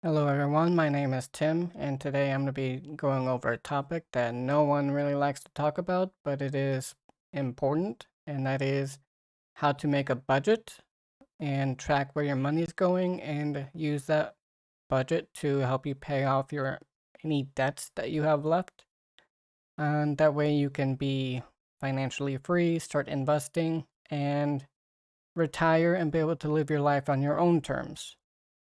Hello everyone, my name is Tim, and today I'm going to be going over a topic that no one really likes to talk about, but it is important, and that is how to make a budget and track where your money is going and use that budget to help you pay off your any debts that you have left. And that way you can be financially free, start investing, and retire and be able to live your life on your own terms.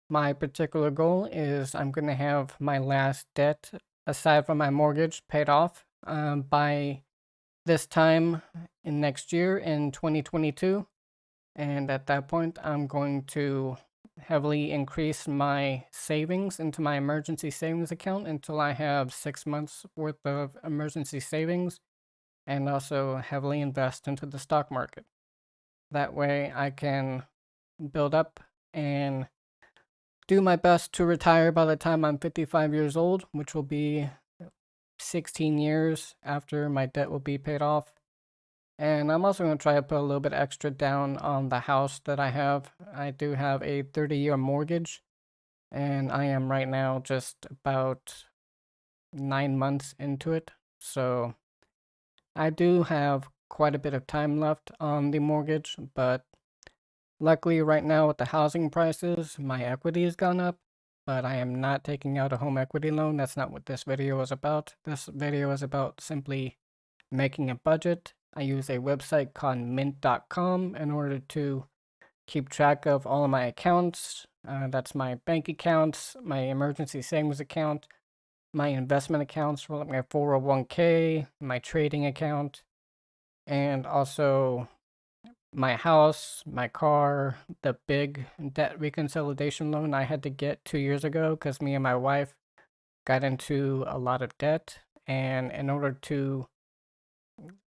My particular goal is I'm going to have my last debt, aside from my mortgage, paid off by this time in next year in 2022. And at that point, I'm going to heavily increase my savings into my emergency savings account until I have 6 months worth of emergency savings, and also heavily invest into the stock market. That way I can build up and do my best to retire by the time I'm 55 years old, which will be 16 years after my debt will be paid off. And I'm also going to try to put a little bit extra down on the house that I have. I do have a 30-year mortgage, and I am right now just about 9 months into it. So I do have quite a bit of time left on the mortgage, but luckily, right now with the housing prices, my equity has gone up, but I am not taking out a home equity loan. That's not what this video is about. This video is about simply making a budget. I use a website called mint.com in order to keep track of all of my accounts. That's my bank accounts, my emergency savings account, my investment accounts for like my 401k, my trading account, and also my house, my car, the big debt reconciliation loan I had to get 2 years ago because me and my wife got into a lot of debt. And in order to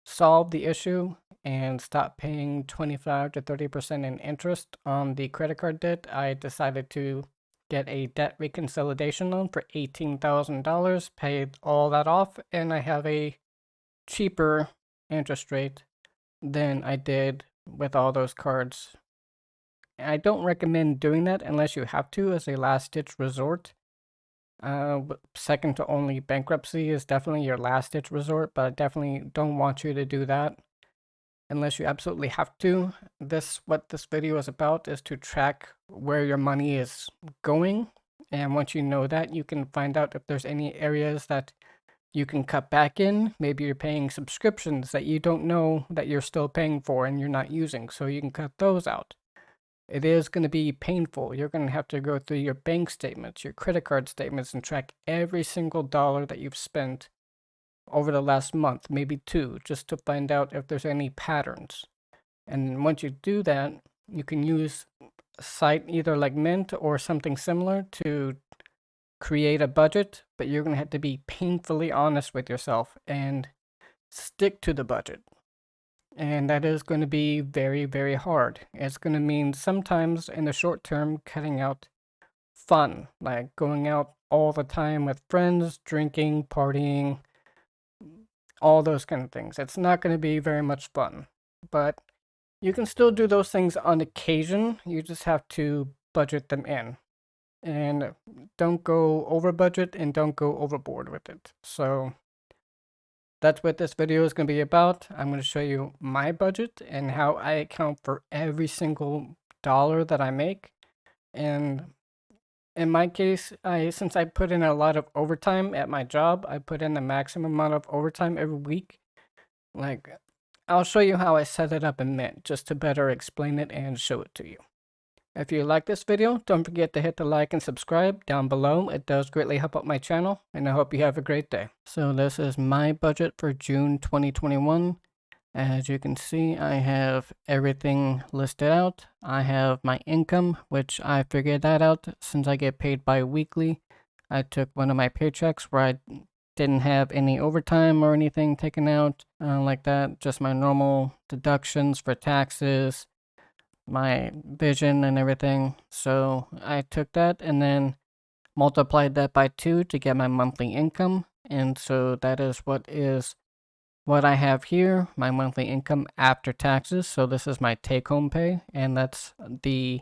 solve the issue and stop paying 25 to 30% in interest on the credit card debt, I decided to get a debt reconciliation loan for $18,000, paid all that off, and I have a cheaper interest rate than I did with all those cards. I don't recommend doing that unless you have to as a last ditch resort. Second to only bankruptcy is definitely your last ditch resort, but I definitely don't want you to do that unless you absolutely have to. What this video is about is to track where your money is going. And once you know that, you can find out if there's any areas that you can cut back in. Maybe you're paying subscriptions that you don't know that you're still paying for and you're not using, so you can cut those out. It is going to be painful. You're going to have to go through your bank statements, your credit card statements, and track every single dollar that you've spent over the last month, maybe two, just to find out if there's any patterns. And once you do that, you can use a site either like Mint or something similar to create a budget, but you're going to have to be painfully honest with yourself and stick to the budget. And that is going to be very, very hard. It's going to mean sometimes in the short term cutting out fun, like going out all the time with friends, drinking, partying, all those kind of things. It's not going to be very much fun, but you can still do those things on occasion. You just have to budget them in. And don't go over budget and don't go overboard with it. So that's what this video is going to be about. I'm going to show you my budget and how I account for every single dollar that I make. And in my case, since I put in a lot of overtime at my job, I put in the maximum amount of overtime every week. Like, I'll show you how I set it up in Mint just to better explain it and show it to you. If you like this video, don't forget to hit the like and subscribe down below. It does greatly help out my channel, and I hope you have a great day. So this is my budget for June 2021. As you can see, I have everything listed out. I have my income, which I figured that out since I get paid bi-weekly. I took one of my paychecks where I didn't have any overtime or anything taken out like that. Just my normal deductions for taxes, my vision and everything. So I took that and then multiplied that by 2 to get my monthly income. And so that is what I have here, my monthly income after taxes. So this is my take home pay, and that's the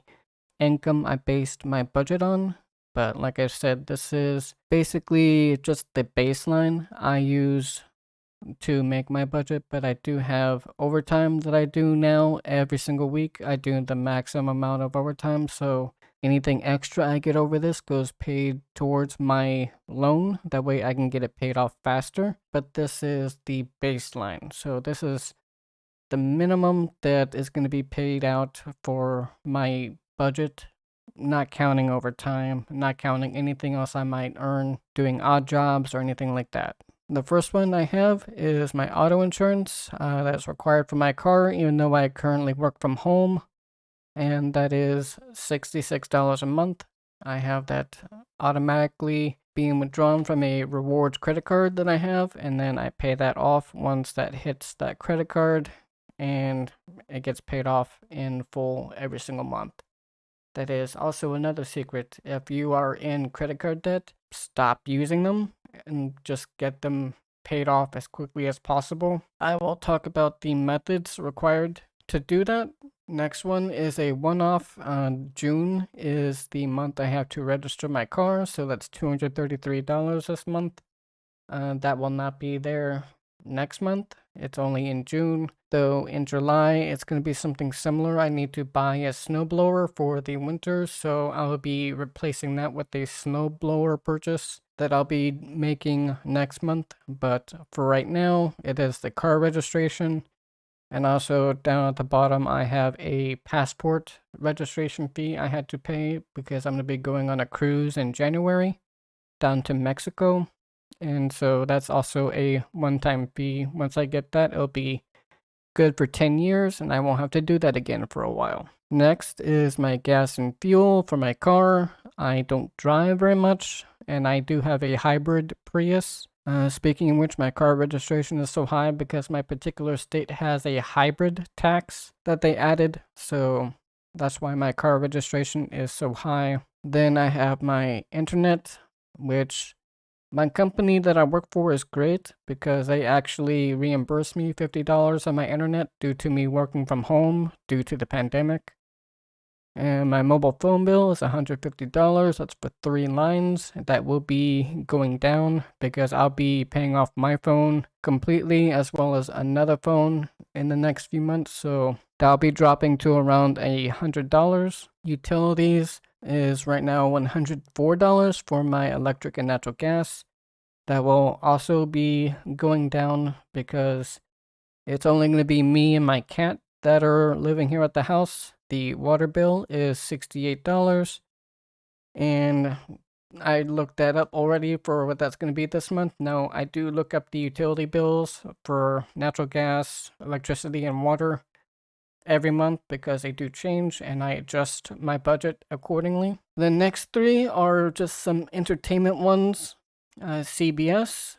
income I based my budget on. But like I said, this is basically just the baseline I use to make my budget, but I do have overtime that I do now every single week. I do the maximum amount of overtime, so anything extra I get over this goes paid towards my loan. That way I can get it paid off faster. But this is the baseline. So this is the minimum that is going to be paid out for my budget, not counting overtime, not counting anything else I might earn doing odd jobs or anything like that. The first one I have is my auto insurance that's required for my car, even though I currently work from home, and that is $66 a month. I have that automatically being withdrawn from a rewards credit card that I have, and then I pay that off once that hits that credit card, and it gets paid off in full every single month. That is also another secret. If you are in credit card debt, stop using them and just get them paid off as quickly as possible. I will talk about the methods required to do that. Next one is a one-off. June is the month I have to register my car, so that's $233 this month. That will not be there next month. It's only in June. Though in July, it's going to be something similar. I need to buy a snowblower for the winter, so I'll be replacing that with a snowblower purchase that I'll be making next month. But for right now, it is the car registration. And also down at the bottom, I have a passport registration fee I had to pay because I'm going to be going on a cruise in January down to Mexico. And so that's also a one-time fee. Once I get that, it'll be good for 10 years, and I won't have to do that again for a while. Next is my gas and fuel for my car. I don't drive very much, and I do have a hybrid Prius. Speaking of which, my car registration is so high because my particular state has a hybrid tax that they added, so that's why my car registration is so high. Then I have my internet, which my company that I work for is great because they actually reimburse me $50 on my internet due to me working from home due to the pandemic. And my mobile phone bill is $150. That's for 3 lines. That will be going down because I'll be paying off my phone completely as well as another phone in the next few months. So that'll be dropping to around $100. Utilities is right now $104 for my electric and natural gas. That will also be going down because it's only going to be me and my cat that are living here at the house. The water bill is $68, and I looked that up already for what that's going to be this month. Now, I do look up the utility bills for natural gas, electricity, and water every month because they do change, and I adjust my budget accordingly. The next 3 are just some entertainment ones. CBS,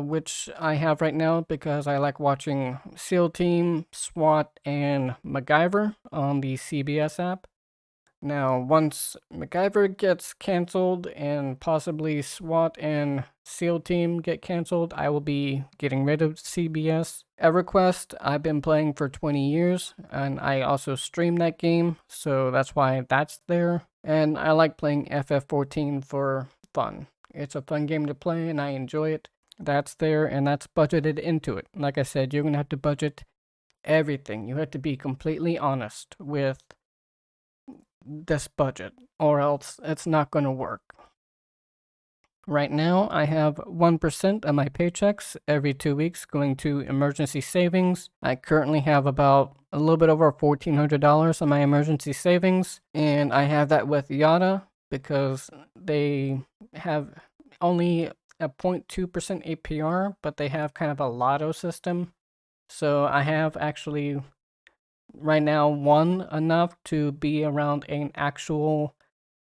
which I have right now because I like watching SEAL Team, SWAT, and MacGyver on the CBS app. Now, once MacGyver gets canceled and possibly SWAT and SEAL Team get canceled, I will be getting rid of CBS. EverQuest, I've been playing for 20 years, and I also stream that game, so that's why that's there. And I like playing FF14 for fun. It's a fun game to play, and I enjoy it. That's there, and that's budgeted into it. Like I said, you're going to have to budget everything. You have to be completely honest with this budget, or else it's not going to work. Right now, I have 1% of my paychecks every 2 weeks going to emergency savings. I currently have about a little bit over $1,400 on my emergency savings, and I have that with Yada because they have only a 0.2% APR, but they have kind of a lotto system. So I have actually right now won enough to be around an actual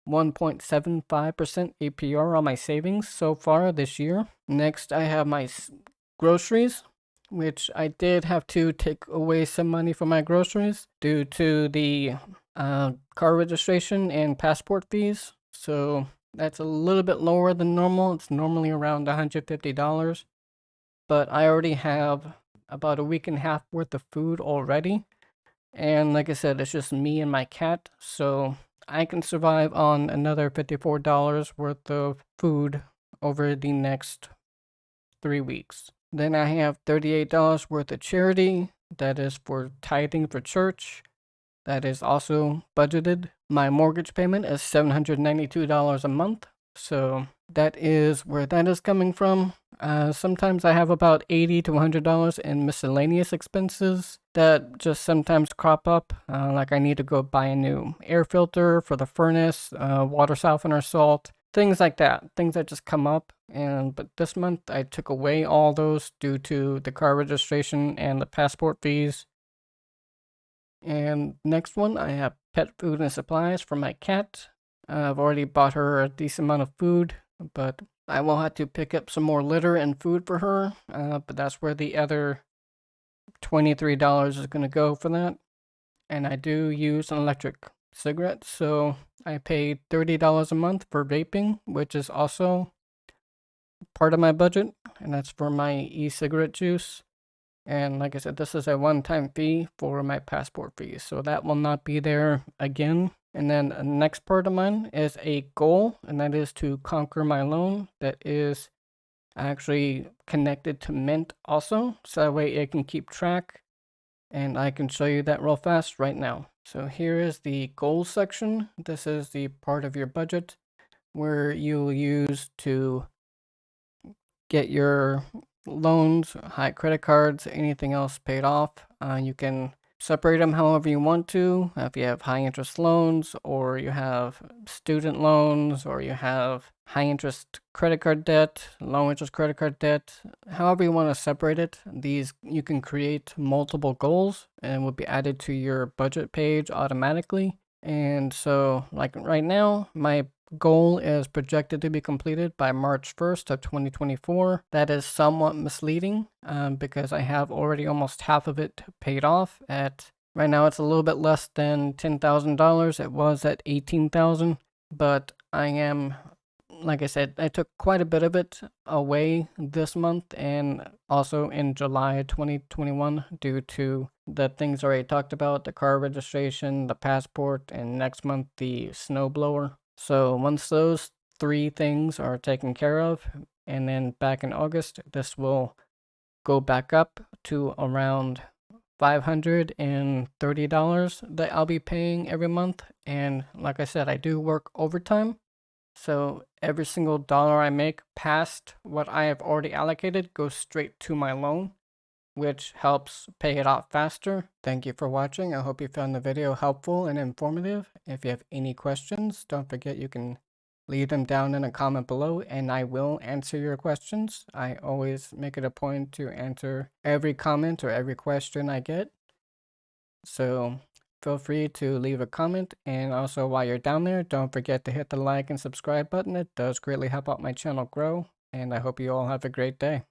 1.75% APR on my savings so far this year. Next, I have my groceries, which I did have to take away some money from my groceries due to the car registration and passport fees. So that's a little bit lower than normal. It's normally around $150, but I already have about a week and a half worth of food already. And like I said, it's just me and my cat, so I can survive on another $54 worth of food over the next 3 weeks. Then I have $38 worth of charity. That is for tithing for church. That is also budgeted. My mortgage payment is $792 a month. So that is where that is coming from. Sometimes I have about $80 to $100 in miscellaneous expenses that just sometimes crop up. Like I need to go buy a new air filter for the furnace, water softener salt, things like that. Things that just come up. But this month I took away all those due to the car registration and the passport fees. And next one, I have pet food and supplies for my cat. I've already bought her a decent amount of food, but I will have to pick up some more litter and food for her. But that's where the other $23 is going to go for that. And I do use an electric cigarette, so I pay $30 a month for vaping, which is also part of my budget, and that's for my e-cigarette juice. And like I said, this is a one-time fee for my passport fees, so that will not be there again. And then the next part of mine is a goal, and that is to conquer my loan. That is actually connected to Mint also, so that way it can keep track. And I can show you that real fast right now. So here is the goals section. This is the part of your budget where you'll use to get your loans, high credit cards, anything else paid off. You can separate them however you want to. If you have high interest loans, or you have student loans, or you have high interest credit card debt, low interest credit card debt, however you want to separate it, these you can create multiple goals and will be added to your budget page automatically. And so like right now, my goal is projected to be completed by March 1st of 2024. That is somewhat misleading because I have already almost half of it paid off. At right now it's a little bit less than $10,000. It was at $18,000, but I am, like I said, I took quite a bit of it away this month and also in July 2021 due to the things I already talked about, the car registration, the passport, and next month the snowblower. So once those three things are taken care of, and then back in August, this will go back up to around $530 that I'll be paying every month. And like I said, I do work overtime. So every single dollar I make past what I have already allocated goes straight to my loan, which helps pay it off faster. Thank you for watching. I hope you found the video helpful and informative. If you have any questions, don't forget you can leave them down in a comment below and I will answer your questions. I always make it a point to answer every comment or every question I get. So feel free to leave a comment, and also while you're down there, don't forget to hit the like and subscribe button. It does greatly help out my channel grow, and I hope you all have a great day.